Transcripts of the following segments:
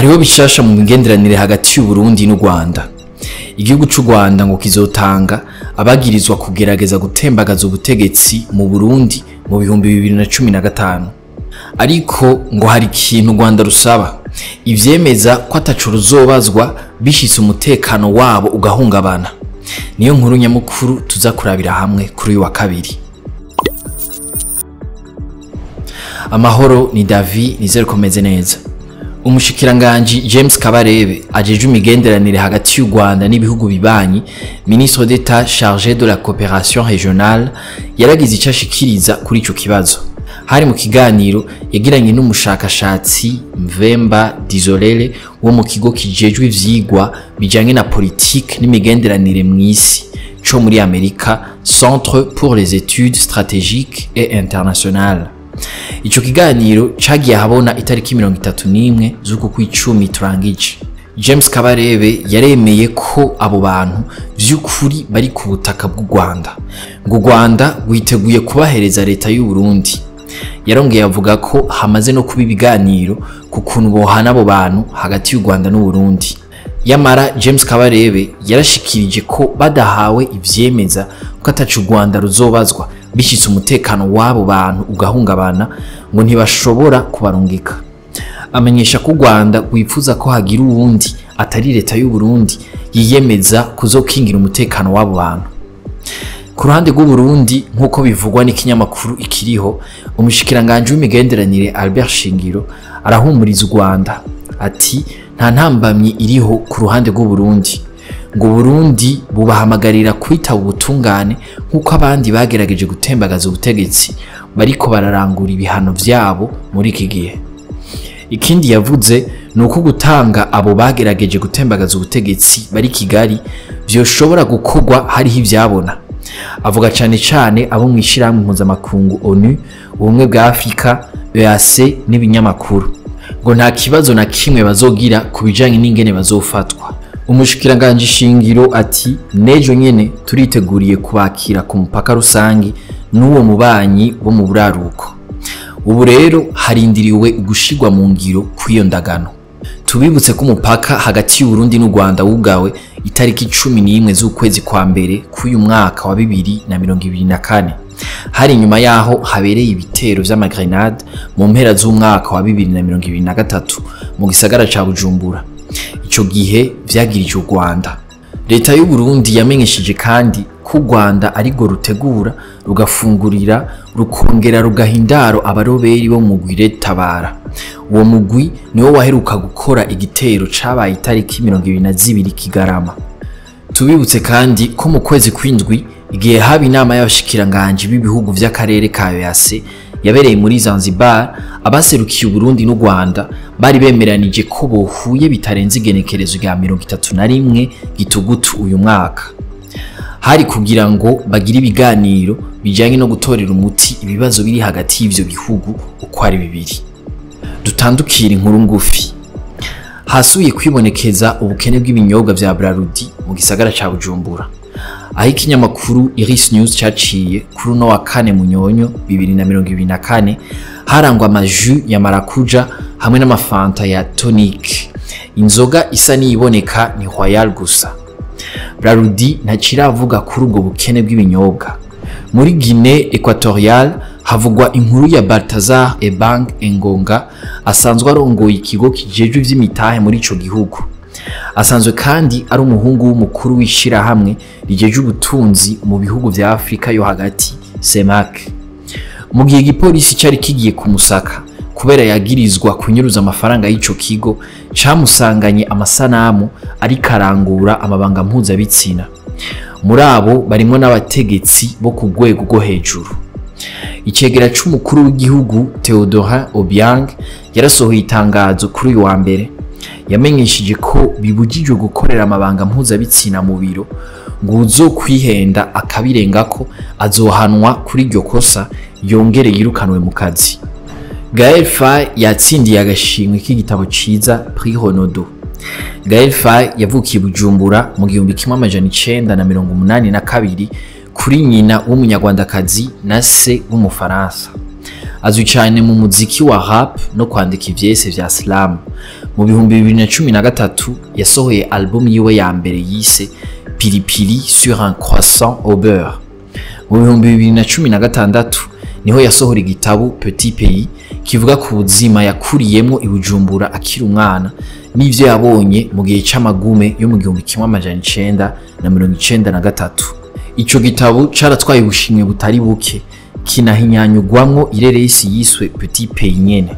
hariho bishasha mu migenderanire hagati y'u Burundi n'u Rwanda. Igihugu c'u Rwanda ngo kizotanga abagirizwa kugerageza gutembagaza ubutegetsi mu Burundi mu 2015. Ariko ngo hari ikintu u Rwanda rusaba, ivyemeza ko ataco ruzobazwa bishitse umutekano wabo ugahungabana. Niyo nkuru nyamukuru tuza kurabira hamwe kuri uyu wa kabiri. Amahoro, ni David, nizere ko meze neza. Umushikiranganji James Kabarebe ajeje imigenderanire hagati y'u Rwanda n'ibihugu bibanyi, ministre d'État chargé de la coopération régionale, yaragize icyo ashikiriza kuri ico kibazo. Hari mu kiganiro yagiranye n'umushakashatsi Mvemba Dizolele wo mu kigo kijejwe ivyigwa bijanye na politique n'imigenderanire mw'isi co muri Amerika, Centre pour les études stratégiques et internationales. Ico kiganiro cagiye habona itariki 31 z'uku kw'icumi turangije. James Kabarebe yaremeye ko abo bantu vy'ukuri bari ku butaka bw'u Rwanda, ngo u Rwanda rwiteguye kubahereza leta y'u Burundi. Yarongeye avuga ko hamaze no kuba ibiganiro ku kuntu bohana abo bantu hagati y'u Rwanda n'u Burundi. Yamara James Kabarebe yarashikirije ko badahawe ivyemeza ko atacu Rwanda ruzobazwa bishitse umutekano wabo bantu ugahungabana, ngo ntibashobora kubarungika. Amenyesha ko u Rwanda rwifuza ko hagira uwundi atari leta y'u Burundi yiyemeza kuzokingira umutekano wabo bantu. Ku ruhande rw'u Burundi, nk'uko bivugwa n'ikinyamakuru Ikiriho, umushikiranganje w'imigenderanire Albert Shingiro arahumuriza u Rwanda ati nta ntambamye iriho ku ruhande rw'u Burundi, ngo Burundi bubahamagarira kwitaba ubutungane nk'uko abandi bagerageje gutembagaza ubutegetsi bariko bararangura ibihano vyabo muri iki gihe. Ikindi yavuze nuko gutanga abo bagerageje gutembagaza ubutegetsi bari Kigali vyoshobora gukorwa hariho ivyabona. Avuga cane cane abo mwishirahamwe mpuzamakungu ONU, ubumwe bwa Afrika, EAC n'ibinyamakuru, ngo nta kibazo na kimwe bazogira kubijanye n'ingene bazofatwa. Umushikiranganje Shingiro ati nejo nyene turiteguriye kubakira ku mupaka rusangi n'uwo mubanyi wo mu buraruko. Ubu rero harindiriwe gushigwa mu ngiro kw'iyo ndagano. Tubibutse ko umupaka hagati y'u Burundi n'u Rwanda wugawe itariki 11 z'ukwezi kwa mbere k'uyu mwaka wa 2024. Hari nyuma yaho habereye ibitero vy'amagrenade mu mpera z'umwaka wa 2023 mu gisagara ca Bujumbura. Ico gihe vyagirije u Rwanda. Leta y'u Burundi yamenyesheje kandi ko u Rwanda ariko rutegura, rugafungurira, rukongera rugahindaro abaroberi bo mu mugwi Tabara. Uwo mugwi niwo waheruka gukora igitero cabaye itariki 22 Kigarama. Tubibutse kandi ko mu kwezi kw'indwi, igihe haba inama y'abashikiranganje b'ibihugu vy'akarere ka EAC yabereye muri Zanzibar, abaserukiye u Burundi n'u Rwanda bari bemeranije ko bohuye bitarenze igenekerezo rya 31 Gitugutu uyu mwaka. Hari kugira ngo bagire ibiganiro bijanye no gutorera umuti ibibazo biri hagati y'ivyo bihugu uko ari bibiri. Dutandukira inkuru ngufi. Hasuye kwibonekeza ubukene bw'ibinyobwa vya Brarudi mu gisagara ca Bujumbura, aho ikinyamakuru Iris News caciye kuri no wa kane Munyonyo 2024 harangwa amaju ya marakuja hamwe n'amafanta ya tonic. Inzoga isa niyiboneka ni Royal gusa. Brarudi ntaciravuga kuri ubwo bukene bw'ibinyobwa. Muri Guinée Equatoriale havugwa inkuru ya Balthazar Ebang Engonga, asanzwe arongoye ikigo kijejwe ivy'imitahe muri ico gihugu. Asanzwe kandi ari umuhungu w'umukuru w'ishirahamwe rijeje ubutunzi mu bihugu vya Afrika yo hagati, CEMAC. Mu gihe igipolisi cari kigiye kumusaka kubera yagirizwa kunyuruza amafaranga y'ico kigo, camusanganye amasanamu ari karangura amabanga mpuzabitsina. Muri abo barimwo n'abategetsi bo ku rwego rwo hejuru. Icegera c'umukuru w'igihugu Theodore Obiang yarasohoye itangazo kuri uyu wa mbere, yamenyesheje ko bibujijwe gukorera amabanga mpuzabitsina mu biro, ngo uzokwihenda akabirengako azohanwa kuri iryo kosa, yongere yirukanwe mu kazi. Gaël Faye yatsindiye agashimwe k'igitabo ciza Prix Renaudot. Gaël Faye yavukiye Bujumbura mu 1982 kuri nyina w'umunyarwandakazi na se w'umufaransa. azwi cyane mu muziki wa rap no kwandika ivyese vya slam. Mu bihumbi 2013 yasohoye album yiwe ya mbere yise Pilipili sur un croissant au beurre. Mu bihumbi 2016 niho yasohora igitabo Petit Pays kivuga ku buzima yakuriyemo i Bujumbura akiri umwana n'ivyo yabonye mu gihe c'amagume yo mu 1993. Ico gitabo caratwaye ubushimwe butari buke, kinahinyanyugwamwo ireresi yiswe Petit Pays nyene.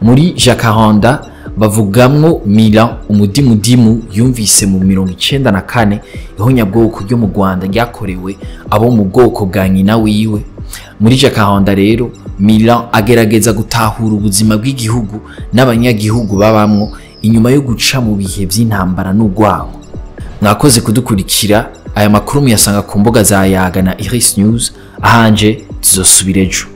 Muri Jacaranda bavugamwo Milan, umudimudimu yumvise mu 1994 ihonyabwoko ryo mu Rwanda ryakorewe abo mu bwoko bwa nyina wiwe. Muri Jacaranda rero Milan agerageza gutahura ubuzima bw'igihugu n'abanyagihugu babamwo inyuma yo guca mu bihe by'intambara n'ugwango. Mwakoze kudukurikira, aya makuru muyasanga ku mbuga za Yaga na Iris News, ahanje tuzosubirejo.